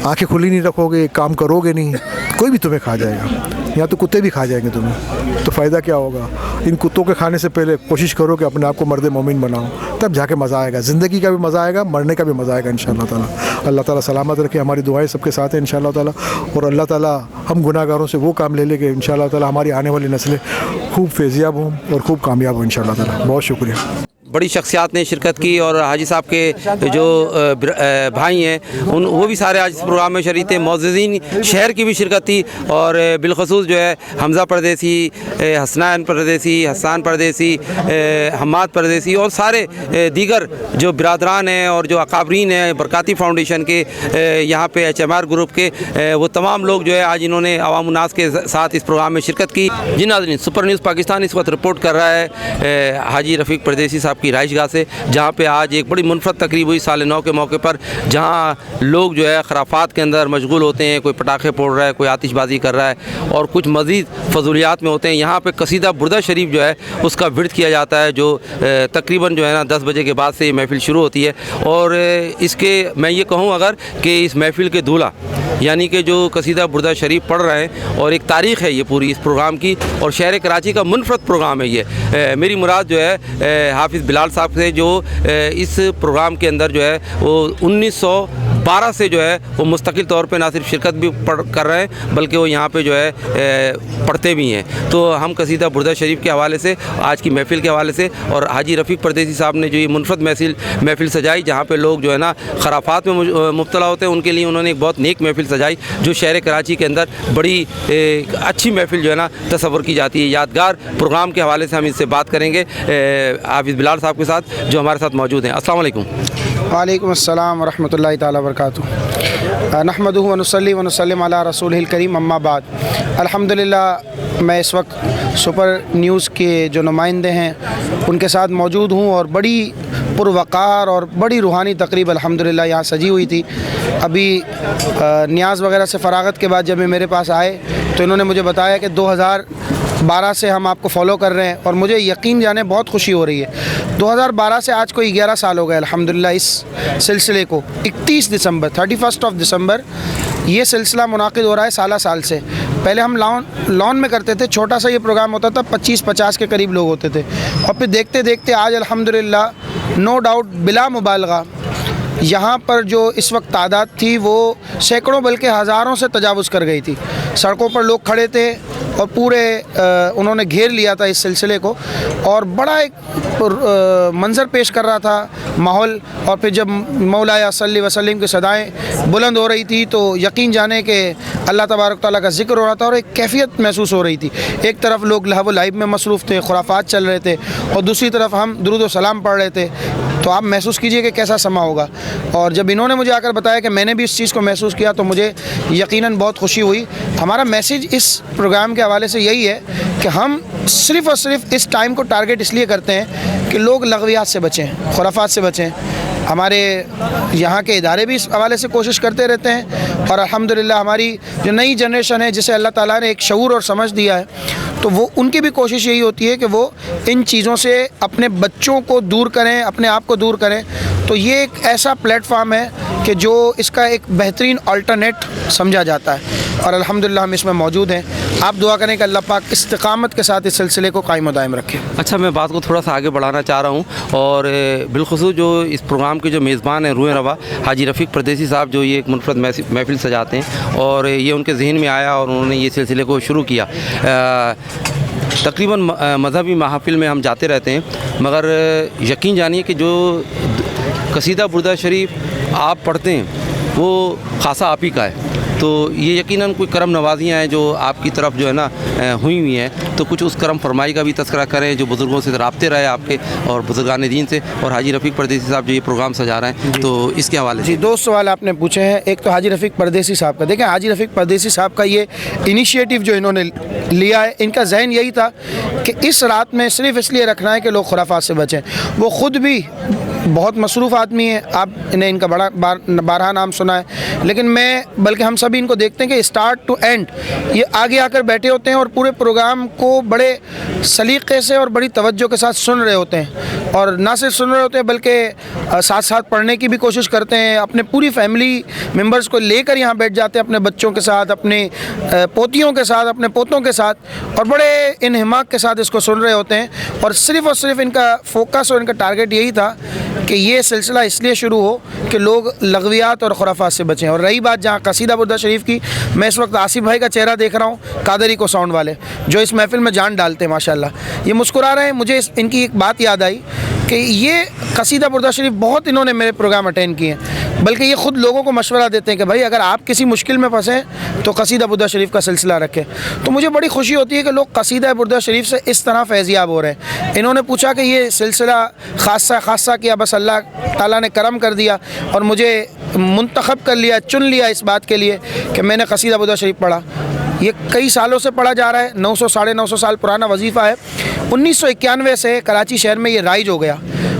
Speaker 7: आंखें खुली नहीं रखोगे, काम करोगे नहीं, कोई भी तुम्हें खा जाएगा। या तो कुत्ते भी खा जाएंगे तुम्हें, तो फ़ायदा क्या होगा? इन कुत्तों के खाने से पहले कोशिश करो कि अपने आप को मर्द मोमिन बनाओ, तब जाके मज़ा आएगा। ज़िंदगी का भी मज़ा आएगा, मरने का भी मज़ा आएगा इंशाअल्लाह ताला। अल्लाह ताला सलामत रखे, हमारी दुआएं सबके साथ हैं इंशाअल्लाह ताला। और अल्लाह ताला हम गुनाहगारों से वो काम ले लेके इंशाअल्लाह ताला हमारी आने वाली नस्लें खूब फैज़याब हों और खूब कामयाब हों इंशाअल्लाह ताला। बहुत शुक्रिया।
Speaker 6: बड़ी शख्सियात ने शिरकत की और हाजी साहब के जो भाई हैं वो भी सारे आज इस प्रोग्राम में शरीक थे। मौजूदीन शहर की भी शिरकत थी और बिलखसूस जो है हमज़ा परदेसी, हसनैन परदेसी, हसान परदेसी, हम्माद परदेसी और सारे दीगर जो बिरादरान हैं और जो अकाबरीन हैं बरकाती फाउंडेशन के, यहाँ पे HMR ग्रुप के, वो तमाम लोग जो है आज इन्होंने अवाम उन्नास के साथ इस प्रोग्राम में शिरकत की। जी नाज़रीन, सुपर न्यूज़ पाकिस्तान इस वक्त रिपोर्ट कर रहा है हाजी रफ़ीक परदेसी साहब की राइशगाह से, जहाँ पे आज एक बड़ी मुनफरद तकरीब हुई साल नौ के मौके पर, जहाँ लोग जो है खराफात के अंदर मशगूल होते हैं। कोई पटाखे फोड़ रहा है, कोई आतिशबाजी कर रहा है और कुछ मज़ीद फजूलियात में होते हैं। यहाँ पे कसीदा बुर्दा शरीफ जो है उसका विर्द किया जाता है, जो तकरीबन जो है ना 10 बजे के बाद से ये महफ़िल शुरू होती है। और इसके मैं ये कहूँ अगर कि इस महफ़िल के दूल्हा यानी कि जो कसीदा बुर्दा शरीफ पढ़ रहे हैं, और एक तारीख़ है ये पूरी इस प्रोग्राम की, और शहर कराची का मुनफरद प्रोग्राम है ये। मेरी मुराद जो है हाफिज़ बिलाल साहब से, जो इस प्रोग्राम के अंदर जो है वो 1952 12 سے जो है वो मुस्तकिल तौर पे ना सिर्फ शिरकत भी कर रहे हैं बल्कि वो यहाँ पे जो है पढ़ते भी हैं। तो हम कसीदा बुर्दा शरीफ के हवाले से, आज की महफ़िल के हवाले से, और हाजी रफ़ीक परदेसी साहब ने जो ये मुनफरद महफ़िल सजाई जहाँ पे लोग जो है ना खराफात में मुब्तला होते हैं, उनके लिए उन्होंने एक बहुत नेक महफ़िल सजाई जो शहर कराची के अंदर बड़ी अच्छी महफ़िल जो है ना तसव्वुर की जाती है। यादगार प्रोग्राम के हवाले से हम इससे बात करेंगे हाफिज़ बिलाल साहब के साथ जो हमारे साथ मौजूद हैं। अस्सलाम वालेकुम।
Speaker 8: वालेकुम अस्सलाम वरहमतुल्लाहि तआला वबरकातुहू। नहमदुहु व नुसल्ली व नुसल्लिम अला रसूलिल करीम, अम्मा बाद। अल्हम्दुलिल्लाह मैं इस वक्त सुपर न्यूज़ के जो नुमाइंदे हैं उनके साथ मौजूद हूँ और बड़ी पुरवक़ार और बड़ी रूहानी तकरीब अल्हम्दुलिल्लाह यहाँ सजी हुई थी। अभी न्याज़ वगैरह से फ़रागत के बाद जब ये मेरे पास आए तो इन्होंने मुझे बताया कि 2012 से हम आपको फॉलो कर रहे हैं और मुझे यकीन जाने बहुत खुशी हो रही है। 2012 से आज कोई 11 साल हो गए अल्हम्दुलिल्लाह इस सिलसिले को। 31 दिसंबर ये सिलसिला मुनाकिद हो रहा है साल से। पहले हम लॉन में करते थे, छोटा सा ये प्रोग्राम होता था, 25-50 के करीब लोग होते थे और फिर देखते देखते आज अल्हम्दुलिल्लाह नो डाउट बिला मुबालगा यहाँ पर जो इस वक्त तादाद थी वो सैकड़ों बल्कि हज़ारों से तजावुज़ कर गई थी। सड़कों पर लोग खड़े थे और पूरे उन्होंने घेर लिया था इस सिलसिले को और बड़ा एक मंज़र पेश कर रहा था माहौल। और फिर जब मौलाया सल्ली वसल्लम की सदाएं बुलंद हो रही थी तो यकीन जाने कि अल्लाह तबारक तआला का ज़िक्र हो रहा था और एक कैफियत महसूस हो रही थी। एक तरफ लोग लहव लाइब में मसरूफ़ थे, खुराफात चल रहे थे और दूसरी तरफ हम दुरूद व सलाम पढ़ रहे थे। तो आप महसूस कीजिए कि कैसा समा होगा। और जब इन्होंने मुझे आकर बताया कि मैंने भी इस चीज़ को महसूस किया तो मुझे यकीनन बहुत खुशी हुई। हमारा मैसेज इस प्रोग्राम के हवाले से यही है कि हम सिर्फ़ और सिर्फ इस टाइम को टारगेट इसलिए करते हैं कि लोग लग़वियात से बचें, खुराफात से बचें। हमारे यहाँ के इदारे भी इस हवाले से कोशिश करते रहते हैं और अल्हम्दुलिल्लाह हमारी जो नई जनरेशन है जिसे अल्लाह ताला ने एक शऊर और समझ दिया है तो वो उनकी भी कोशिश यही होती है कि वो इन चीज़ों से अपने बच्चों को दूर करें, अपने आप को दूर करें। तो ये एक ऐसा प्लेटफार्म है कि जो इसका एक बेहतरीन अल्टरनेट समझा जाता है और अल्हम्दुलिल्लाह हम इसमें मौजूद हैं। आप दुआ करें कि अल्लाह पाक इस्तिकामत के साथ इस सिलसिले को कायम दायम रखे।
Speaker 6: अच्छा, मैं बात को थोड़ा सा आगे बढ़ाना चाह रहा हूँ और बिलखुसूस जो इस प्रोग्राम के जो मेज़बान हैं रूह रवा हाजी रफ़ीक परदेसी साहब जो ये एक मुनफरद महफ़िल सजाते हैं और ये उनके जहन में आया और उन्होंने ये सिलसिले को शुरू किया। तकरीबन मज़हबी महफ़िल में हम जाते रहते हैं मगर यकीन जानिए कि जो कसीदा बुर्दा शरीफ आप पढ़ते हैं वो ख़ासा आप ही का है। तो ये यकीनन कोई करम नवाजियाँ हैं जो आपकी तरफ जो है ना हुई हुई हैं। तो कुछ उस करम फरमाई का भी तज़किरा करें जो बुज़ुर्गों से रब्ते रहे आपके और बुज़ुर्गान दीन से और हाजी रफ़ीक परदेसी साहब जो ये प्रोग्राम सजा रहे हैं तो इसके हवाले
Speaker 8: जी। दो सवाल आपने पूछे हैं। एक तो हाजी रफ़ीक परदेसी साहब का। देखें, हाजी रफ़ीक परदेसी साहब का ये इनिशिएटिव जो इन्होंने लिया है, इनका जहन यही था कि इस रात में सिर्फ़ इसलिए रखना है कि लोग खुराफात से बचें। वो ख़ुद भी बहुत मसरूफ़ आदमी है, आपने इनका बड़ा बारहा नाम सुना है, लेकिन मैं बल्कि हम सभी इनको देखते हैं कि स्टार्ट टू एंड ये आगे आकर बैठे होते हैं और पूरे प्रोग्राम को बड़े सलीक़े से और बड़ी तवज्जो के साथ सुन रहे होते हैं और ना सिर्फ सुन रहे होते हैं बल्कि साथ साथ पढ़ने की भी कोशिश करते हैं। अपने पूरी फैमिली मेम्बर्स को लेकर यहाँ बैठ जाते हैं, अपने बच्चों के साथ, अपने पोतियों के साथ, अपने पोतों के साथ और बड़े इन्हिमाक के साथ इसको सुन रहे होते हैं। और सिर्फ इनका फोकस और इनका टारगेट यही था कि ये सिलसिला इसलिए शुरू हो कि लोग लग़वियात और खुराफात से बचें। और रही बात जहाँ कसीदा बुर्दा शरीफ की, मैं इस वक्त आसिफ भाई का चेहरा देख रहा हूँ, कादरी को साउंड वाले जो इस महफ़िल में जान डालते हैं माशाल्लाह, ये मुस्कुरा रहे हैं। मुझे इनकी एक बात याद आई कि ये कसीदा बुर्दा शरीफ बहुत इन्होंने मेरे प्रोग्राम अटेंड किए हैं, बल्कि ये ख़ुद लोगों को मशवरा देते हैं कि भाई अगर आप किसी मुश्किल में फंसें तो कसीदा बुर्दा शरीफ का सिलसिला रखें। तो मुझे बड़ी खुशी होती है कि लोग कसीदा बुर्दा शरीफ से इस तरह फैज़याब हो रहे हैं। इन्होंने पूछा कि ये सिलसिला खासा किया, बस अल्लाह ताला ने करम कर दिया और मुझे मुंतखब कर लिया, चुन लिया इस बात के लिए कि मैंने कसीदा बुर्दा शरीफ पढ़ा। ये कई सालों से पढ़ा जा रहा है, 900 साढ़े 900 साल पुराना वजीफ़ा है। 1991 से कराची शहर में ये राइज हो गया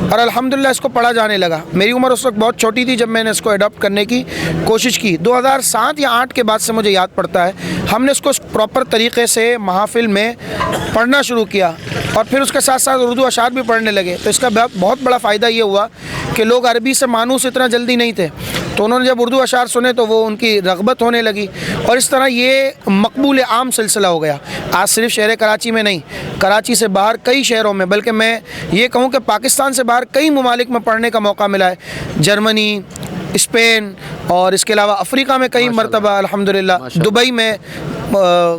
Speaker 8: और अल्हम्दुलिल्लाह इसको पढ़ा जाने लगा। मेरी उम्र उस वक्त बहुत छोटी थी जब मैंने इसको अडॉप्ट करने की कोशिश की। 2007 या 8 के बाद से मुझे याद पड़ता है हमने इसको प्रॉपर तरीक़े से महफ़िल में पढ़ना शुरू किया और फिर उसके साथ साथ उर्दू अशार भी पढ़ने लगे। तो इसका बहुत बड़ा फ़ायदा ये हुआ कि लोग अरबी से मानूस इतना जल्दी नहीं थे, तो उन्होंने जब उर्दू अशार सुने तो वो उनकी रग़बत होने लगी और इस तरह ये मकबूल आम सिलसिला हो गया। आज सिर्फ शहर कराची में नहीं, कराची से बाहर कई शहरों में, बल्कि मैं ये कहूँ कि पाकिस्तान से बाहर कई ममालिक में पढ़ने का मौका मिला है। जर्मनी, स्पेन, اور اس کے علاوہ افریقہ میں کئی مرتبہ الحمدللہ، دبئی میں،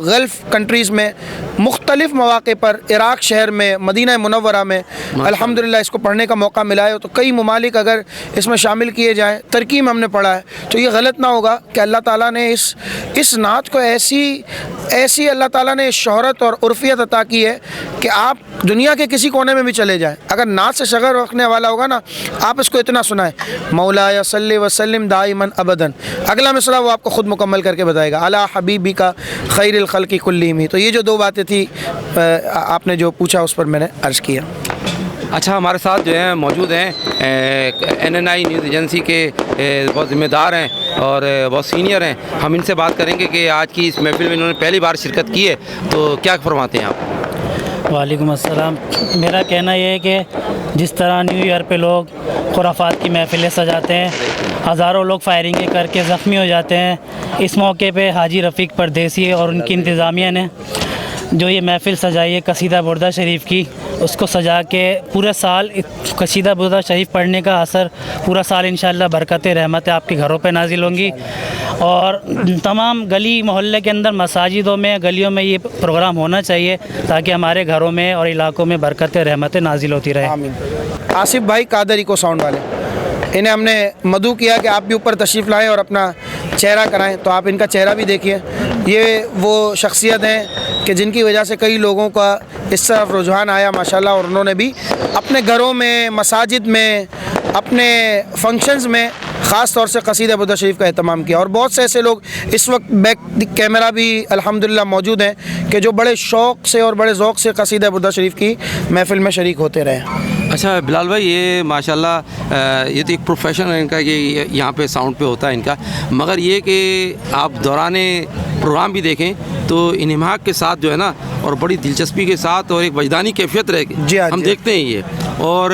Speaker 8: غلف کنٹریز میں، مختلف مواقع پر، عراق شہر میں، مدینہ منورہ میں الحمدللہ اس کو پڑھنے کا موقع ملا ہے۔ تو کئی ممالک اگر اس میں شامل کیے جائیں، ترکی میں ہم نے پڑھا ہے، تو یہ غلط نہ ہوگا کہ اللہ تعالیٰ نے اس نعت کو ایسی اللہ تعالیٰ نے شہرت اور عرفیت عطا کی ہے کہ آپ دنیا کے کسی کونے میں بھی چلے جائیں، اگر نعت سے شغف رکھنے والا ہوگا نا، آپ اس کو اتنا سنائیں، مولا صلی وسلم دائما ابدا، اگلا مصرع وہ آپ کو خود مکمل کر کے بتائے گا، علی حبیبی کا خیر الخلق کلہم۔ تو یہ جو دو باتیں تھی آپ نے جو پوچھا اس پر میں نے عرض کیا۔
Speaker 6: اچھا، ہمارے ساتھ جو ہیں موجود ہیں NNI نیوز ایجنسی کے بہت ذمہ دار ہیں اور بہت سینئر ہیں، ہم ان سے بات کریں گے کہ آج کی اس محفل میں انہوں نے پہلی بار شرکت کی ہے، تو کیا فرماتے ہیں آپ؟
Speaker 9: وعلیکم السلام۔ میرا کہنا یہ ہے کہ جس طرح نیو ایئر پہ لوگ خرافات کی محفلیں سجاتے ہیں، ہزاروں لوگ فائرنگیں کر کے زخمی ہو جاتے ہیں، اس موقع پہ حاجی رفیق پردیسی اور ان کی انتظامیہ نے جو یہ محفل سجائی ہے قصیدہ بردہ شریف کی، اس کو سجا کے پورے سال قصیدہ بردہ شریف پڑھنے کا اثر پورا سال انشاءاللہ برکتیں رحمتیں آپ کے گھروں پہ نازل ہوں گی، اور تمام گلی محلے کے اندر، مساجدوں میں، گلیوں میں یہ پروگرام ہونا چاہیے تاکہ ہمارے گھروں میں اور علاقوں میں برکتیں رحمتیں نازل ہوتی رہے۔
Speaker 8: آمین۔ آصف بھائی قادری کو ساؤنڈ والے، انہیں ہم نے مدعو کیا کہ آپ بھی اوپر تشریف لائیں اور اپنا چہرہ کرائیں، تو آپ ان کا چہرہ بھی دیکھیے۔ یہ وہ شخصیت ہیں کہ جن کی وجہ سے کئی لوگوں کا اس طرف رجحان آیا ماشاءاللہ، اور انہوں نے بھی اپنے گھروں میں، مساجد میں، اپنے فنکشنز میں خاص طور سے قصیدہ بردہ شریف کا اہتمام کیا، اور بہت سے ایسے لوگ اس وقت بیک کیمرہ بھی الحمدللہ موجود ہیں کہ جو بڑے شوق سے اور بڑے ذوق سے قصیدہ بردہ شریف کی محفل میں شریک ہوتے رہے۔
Speaker 6: اچھا بلال بھائی، یہ ماشاءاللہ یہ تو ایک پروفیشن ہے ان کا کہ یہاں پہ ساؤنڈ پہ ہوتا ہے ان کا، مگر یہ کہ آپ دوران پروگرام بھی دیکھیں تو انہماک کے ساتھ جو ہے نا، اور بڑی دلچسپی کے ساتھ اور ایک وجدانی کیفیت رہے گی، ہم دیکھتے ہیں یہ، اور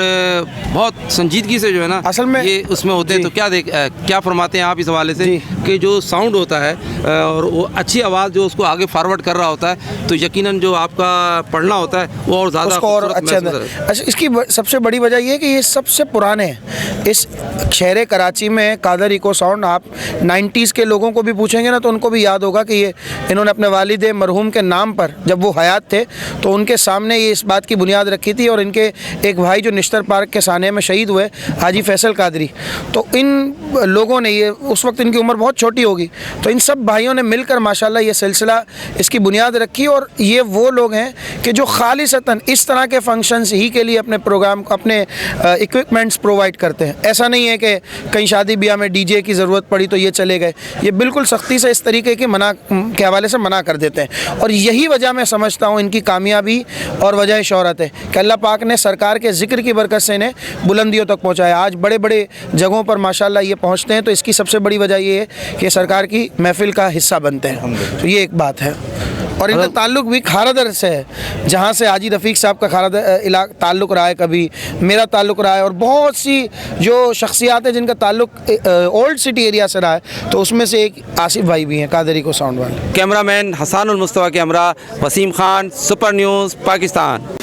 Speaker 6: بہت سنجیدگی سے جو ہے نا
Speaker 8: اصل میں
Speaker 6: یہ اس میں ہوتے ہیں۔ تو کیا فرماتے ہیں آپ اس حوالے سے کہ جو ساؤنڈ ہوتا ہے اور وہ اچھی آواز جو اس کو آگے فارورڈ کر رہا ہوتا ہے، تو یقیناً جو آپ کا پڑھنا ہوتا ہے وہ اور زیادہ
Speaker 8: اچھا، اس کی سب سے بڑی وجہ یہ ہے کہ یہ سب سے پرانے ہیں اس شہر کراچی میں۔ قادر ایکو ساؤنڈ آپ 90s کے لوگوں کو بھی پوچھیں گے نا تو ان کو بھی یاد ہوگا کہ یہ انہوں نے اپنے والد مرحوم کے نام پر، جب وہ حیات تھے تو ان کے سامنے یہ اس بات کی بنیاد رکھی تھی، اور ان کے ایک بھائی جو نشتر پارک کے سانحے میں شہید ہوئے، حاجی فیصل قادری، تو ان لوگوں نے، یہ اس وقت ان کی عمر بہت چھوٹی ہوگی، تو ان سب بھائیوں نے مل کر ماشاءاللہ یہ سلسلہ، اس کی بنیاد رکھی، اور یہ وہ لوگ ہیں کہ جو خالصتاً اس طرح کے فنکشنز ہی کے لیے اپنے پروگرام کو، اپنے ایکوپمنٹس پرووائڈ کرتے ہیں۔ ایسا نہیں ہے کہ کہیں شادی بیاہ میں ڈی جے کی ضرورت پڑی تو یہ چلے گئے، یہ بالکل سختی سے اس طریقے کے کے حوالے سے منع کر دیتے ہیں، اور یہی وجہ میں سمجھتا ہوں ان کی کامیابی اور وجہ شہرت ہے کہ اللہ پاک نے سرکار کے ذکر کی برکت سے انہیں بلندیوں تک پہنچایا۔ آج بڑے بڑے جگہوں پر ماشاءاللہ یہ پہنچتے ہیں، تو اس کی سب سے بڑی وجہ یہ ہے کہ سرکار کی محفل کا حصہ بنتے ہیں، تو یہ ایک بات ہے۔ اور ان کا تعلق بھی کھارادر سے ہے، جہاں سے حاجی رفیق صاحب کا کھارادر تعلق رہا ہے، کبھی میرا تعلق رہا ہے، اور بہت سی جو شخصیات ہیں جن کا تعلق اولڈ سٹی ایریا سے رہا ہے، تو اس میں سے ایک آصف بھائی بھی ہیں قادری کو ساؤنڈ والے۔
Speaker 6: کیمرہ مین حسان المصطفیٰ کے ہمراہ وسیم خان، سپر نیوز پاکستان۔